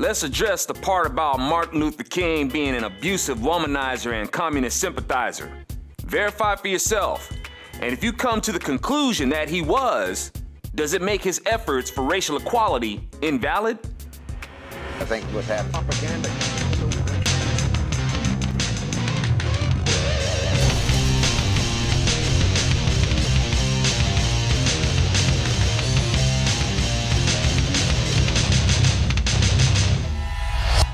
Let's address the part about Martin Luther King being an abusive womanizer and communist sympathizer. Verify for yourself. And if you come to the conclusion that he was, does it make his efforts for racial equality invalid? I think what's happening. Propaganda.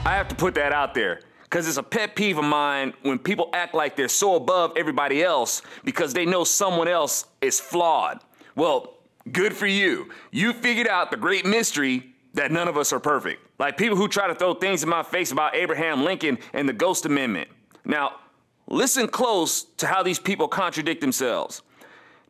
I have to put that out there because it's a pet peeve of mine when people act like they're so above everybody else because they know someone else is flawed. Well, good for you. You figured out the great mystery that none of us are perfect. Like people who try to throw things in my face about Abraham Lincoln and the Ghost Amendment. Now, listen close to how these people contradict themselves.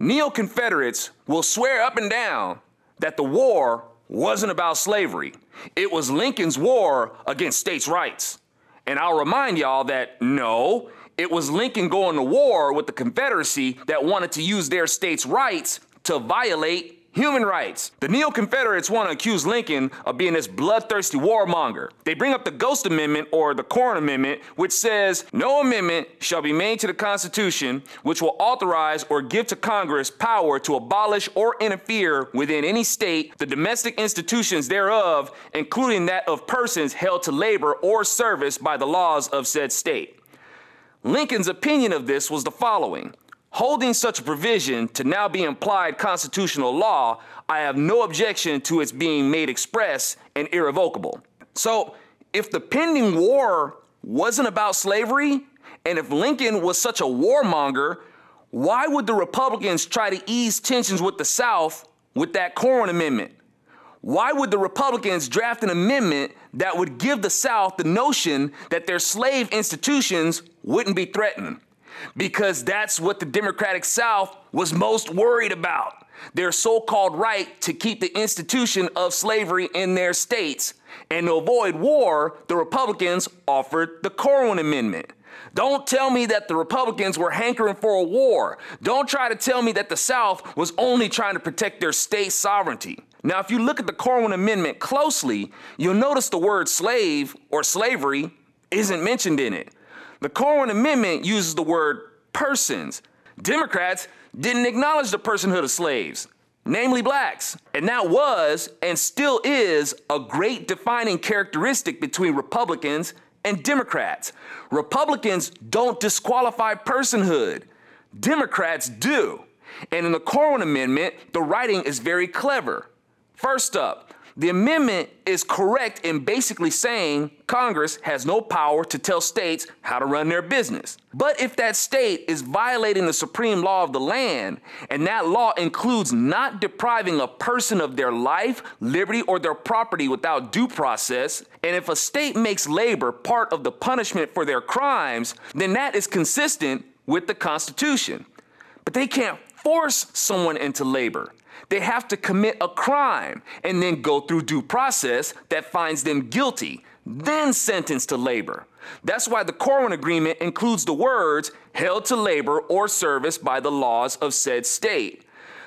Neo-Confederates will swear up and down that the war wasn't about slavery. It was Lincoln's war against states' rights. And I'll remind y'all that no, it was Lincoln going to war with the Confederacy that wanted to use their states' rights to violate human rights. The Neo-Confederates want to accuse Lincoln of being this bloodthirsty warmonger. They bring up the Ghost Amendment or the Corn Amendment, which says, no amendment shall be made to the Constitution which will authorize or give to Congress power to abolish or interfere within any state the domestic institutions thereof, including that of persons held to labor or service by the laws of said state. Lincoln's opinion of this was the following: holding such a provision to now be implied constitutional law, I have no objection to its being made express and irrevocable. So, if the pending war wasn't about slavery, and if Lincoln was such a warmonger, why would the Republicans try to ease tensions with the South with that Corn Amendment? Why would the Republicans draft an amendment that would give the South the notion that their slave institutions wouldn't be threatened? Because that's what the Democratic South was most worried about. Their so-called right to keep the institution of slavery in their states. And to avoid war, the Republicans offered the Corwin Amendment. Don't tell me that the Republicans were hankering for a war. Don't try to tell me that the South was only trying to protect their state sovereignty. Now, if you look at the Corwin Amendment closely, you'll notice the word slave or slavery isn't mentioned in it. The Corwin Amendment uses the word persons. Democrats didn't acknowledge the personhood of slaves, namely blacks. And that was and still is a great defining characteristic between Republicans and Democrats. Republicans don't disqualify personhood. Democrats do. And in the Corwin Amendment, the writing is very clever. First up, the amendment is correct in basically saying Congress has no power to tell states how to run their business. But if that state is violating the supreme law of the land, and that law includes not depriving a person of their life, liberty, or their property without due process, and if a state makes labor part of the punishment for their crimes, then that is consistent with the Constitution. But they can't force someone into labor. They have to commit a crime and then go through due process that finds them guilty, then sentenced to labor. That's why the Corwin Agreement includes the words held to labor or service by the laws of said state.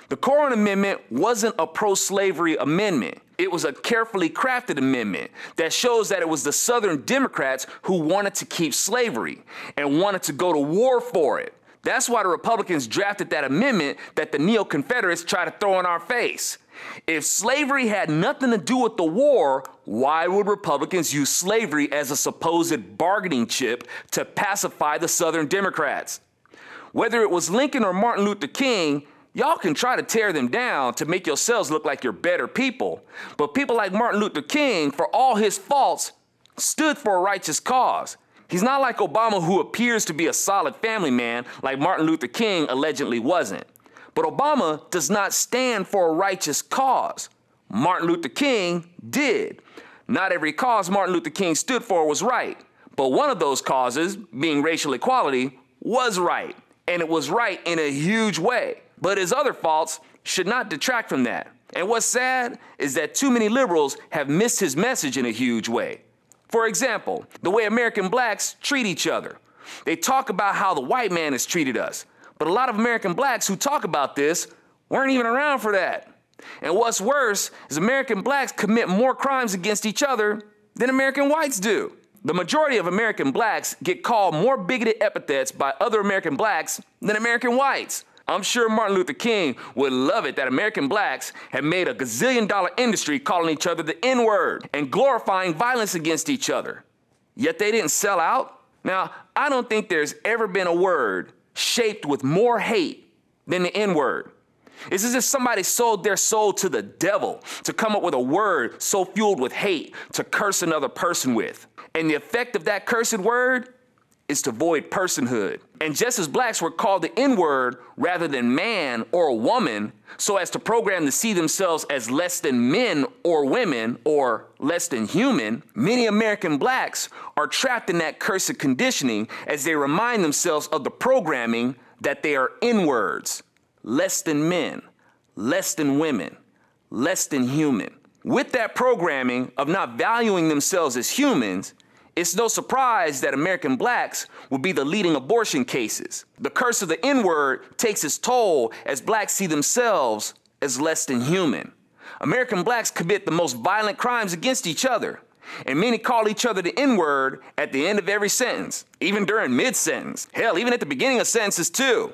The Corwin Amendment wasn't a pro-slavery amendment. It was a carefully crafted amendment that shows that it was the Southern Democrats who wanted to keep slavery and wanted to go to war for it. That's why the Republicans drafted that amendment that the Neo-Confederates try to throw in our face. If slavery had nothing to do with the war, why would Republicans use slavery as a supposed bargaining chip to pacify the Southern Democrats? Whether it was Lincoln or Martin Luther King, y'all can try to tear them down to make yourselves look like you're better people. But people like Martin Luther King, for all his faults, stood for a righteous cause. He's not like Obama, who appears to be a solid family man like Martin Luther King allegedly wasn't. But Obama does not stand for a righteous cause. Martin Luther King did. Not every cause Martin Luther King stood for was right, but one of those causes, being racial equality, was right. And it was right in a huge way. But his other faults should not detract from that. And what's sad is that too many liberals have missed his message in a huge way. For example, the way American blacks treat each other. They talk about how the white man has treated us, but a lot of American blacks who talk about this weren't even around for that. And what's worse is American blacks commit more crimes against each other than American whites do. The majority of American blacks get called more bigoted epithets by other American blacks than American whites. I'm sure Martin Luther King would love it that American blacks have made a gazillion-dollar industry calling each other the N-word and glorifying violence against each other. Yet they didn't sell out. Now, I don't think there's ever been a word shaped with more hate than the N-word. It's as if somebody sold their soul to the devil to come up with a word so fueled with hate to curse another person with. And the effect of that cursed word is to void personhood. And just as blacks were called the N-word rather than man or woman, so as to program to see themselves as less than men or women or less than human, many American blacks are trapped in that cursed conditioning as they remind themselves of the programming that they are N-words, less than men, less than women, less than human. With that programming of not valuing themselves as humans, it's no surprise that American blacks will be the leading abortion cases. The curse of the N-word takes its toll as blacks see themselves as less than human. American blacks commit the most violent crimes against each other, and many call each other the N-word at the end of every sentence, even during mid-sentence. Hell, even at the beginning of sentences too.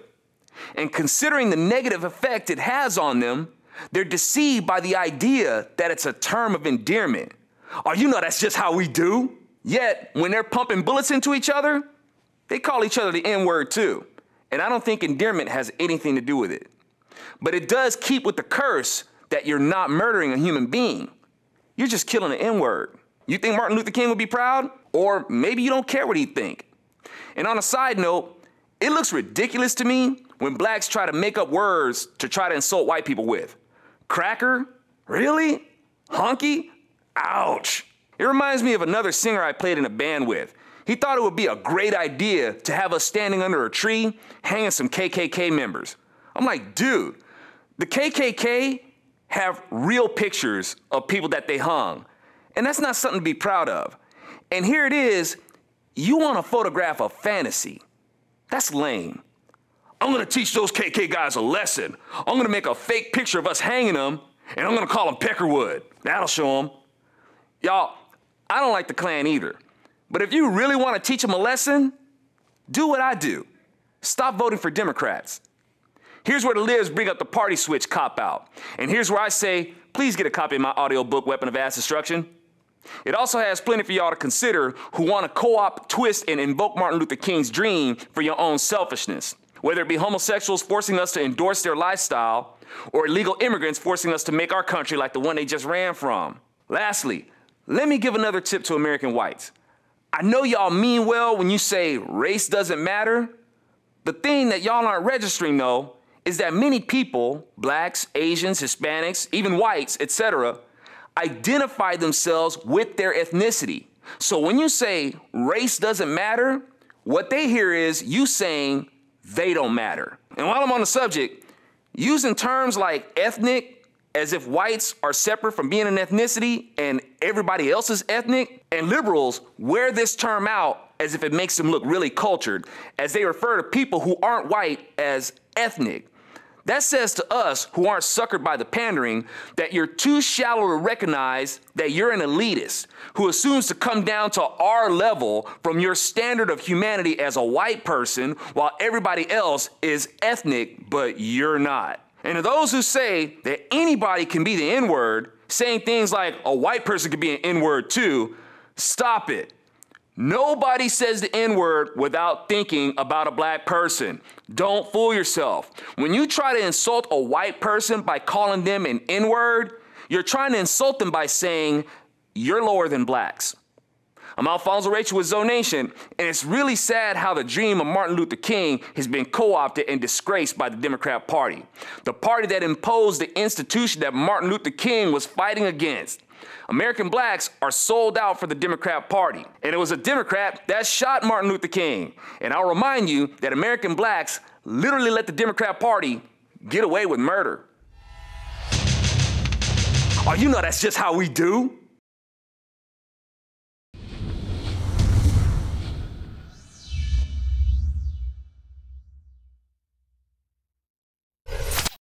And considering the negative effect it has on them, they're deceived by the idea that it's a term of endearment. Oh, you know that's just how we do. Yet, when they're pumping bullets into each other, they call each other the N-word too. And I don't think endearment has anything to do with it. But it does keep with the curse that you're not murdering a human being. You're just killing an N-word. You think Martin Luther King would be proud? Or maybe you don't care what he'd think. And on a side note, it looks ridiculous to me when blacks try to make up words to try to insult white people with. Cracker? Really? Honky? Ouch. It reminds me of another singer I played in a band with. He thought it would be a great idea to have us standing under a tree hanging some KKK members. I'm like, dude, the KKK have real pictures of people that they hung, and that's not something to be proud of. And here it is, you want to photograph a fantasy. That's lame. I'm gonna teach those KK guys a lesson. I'm gonna make a fake picture of us hanging them, and I'm gonna call them Peckerwood. That'll show them. Y'all, I don't like the Klan either. But if you really want to teach them a lesson, do what I do. Stop voting for Democrats. Here's where the libs bring up the party switch cop-out. And here's where I say, please get a copy of my audiobook, Weapon of Mass Destruction. It also has plenty for y'all to consider who want to co-opt, twist, and invoke Martin Luther King's dream for your own selfishness. Whether it be homosexuals forcing us to endorse their lifestyle, or illegal immigrants forcing us to make our country like the one they just ran from. Lastly, let me give another tip to American whites. I know y'all mean well when you say race doesn't matter. The thing that y'all aren't registering though is that many people, blacks, Asians, Hispanics, even whites, etc., identify themselves with their ethnicity. So when you say race doesn't matter, what they hear is you saying they don't matter. And while I'm on the subject, using terms like ethnic as if whites are separate from being an ethnicity and everybody else is ethnic, and liberals wear this term out as if it makes them look really cultured, as they refer to people who aren't white as ethnic. That says to us, who aren't suckered by the pandering, that you're too shallow to recognize that you're an elitist who assumes to come down to our level from your standard of humanity as a white person while everybody else is ethnic, but you're not. And to those who say that anybody can be the N-word, saying things like a white person could be an N-word too, stop it. Nobody says the N-word without thinking about a black person. Don't fool yourself. When you try to insult a white person by calling them an N-word, you're trying to insult them by saying you're lower than blacks. I'm AlfonZo Rachel with ZoNATION, and it's really sad how the dream of Martin Luther King has been co-opted and disgraced by the Democrat Party, the party that imposed the institution that Martin Luther King was fighting against. American blacks are sold out for the Democrat Party, and it was a Democrat that shot Martin Luther King. And I'll remind you that American blacks literally let the Democrat Party get away with murder. Oh, you know that's just how we do.